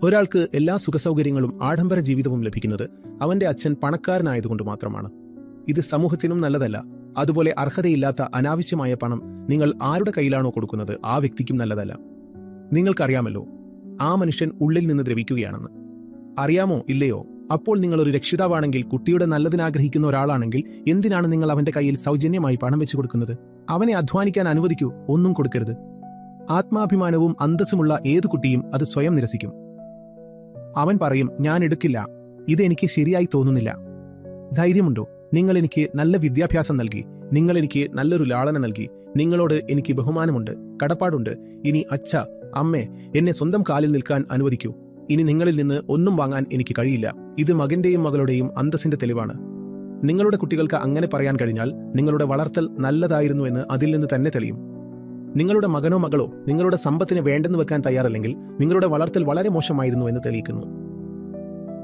ഒരാൾക്ക് എല്ലാ സുഖസൗകര്യങ്ങളും ആഡംബര ജീവിതവും ലഭിക്കുന്നത് അവന്റെ അച്ഛൻ പണക്കാരനായതുകൊണ്ട് മാത്രമാണ്. ഇത് സമൂഹത്തിനും നല്ലതല്ല. അതുപോലെ അർഹതയില്ലാത്ത അനാവശ്യമായ പണം നിങ്ങൾ ആരുടെ കയ്യിലാണോ കൊടുക്കുന്നത് ആ വ്യക്തിക്കും നല്ലതല്ല. നിങ്ങൾക്കറിയാമല്ലോ, ആ മനുഷ്യൻ ഉള്ളിൽ നിന്ന് ദ്രവിക്കുകയാണെന്ന്. അറിയാമോ ഇല്ലയോ? അപ്പോൾ നിങ്ങൾ ഒരു രക്ഷിതാവാണെങ്കിൽ, കുട്ടിയുടെ നല്ലതിനാഗ്രഹിക്കുന്ന ഒരാളാണെങ്കിൽ, എന്തിനാണ് നിങ്ങൾ അവന്റെ കയ്യിൽ സൗജന്യമായി പണം വെച്ചു കൊടുക്കുന്നത്? അവനെ അധ്വാനിക്കാൻ അനുവദിക്കൂ, ഒന്നും കൊടുക്കരുത്. ആത്മാഭിമാനവും അന്തസ്സുമുള്ള ഏതു കുട്ടിയും അത് സ്വയം നിരസിക്കും. അവൻ പറയും, ഞാൻ എടുക്കില്ല, ഇതെനിക്ക് ശരിയായി തോന്നുന്നില്ല. ധൈര്യമുണ്ടോ? നിങ്ങൾ എനിക്ക് നല്ല വിദ്യാഭ്യാസം നൽകി, നിങ്ങൾ എനിക്ക് നല്ലൊരു ലാളന നൽകി, നിങ്ങളോട് എനിക്ക് ബഹുമാനമുണ്ട്, കടപ്പാടുണ്ട്. ഇനി അച്ഛ, അമ്മേ, എന്നെ സ്വന്തം കാലിൽ നിൽക്കാൻ അനുവദിക്കൂ. ഇനി നിങ്ങളിൽ നിന്ന് ഒന്നും വാങ്ങാൻ എനിക്ക് കഴിയില്ല. ഇത് മകന്റെയും മകളുടെയും അന്തസ്സിന്റെ തെളിവാണ്. നിങ്ങളുടെ കുട്ടികൾക്ക് അങ്ങനെ പറയാൻ കഴിഞ്ഞാൽ നിങ്ങളുടെ വളർത്തൽ നല്ലതായിരുന്നുവെന്ന് അതിൽ നിന്ന് തന്നെ തെളിയും. നിങ്ങളുടെ മകനോ മകളോ നിങ്ങളുടെ സമ്പത്തിന് വേണ്ടെന്ന് വെക്കാൻ തയ്യാറല്ലെങ്കിൽ നിങ്ങളുടെ വളർത്തൽ വളരെ മോശമായിരുന്നു എന്ന് തെളിയിക്കുന്നു.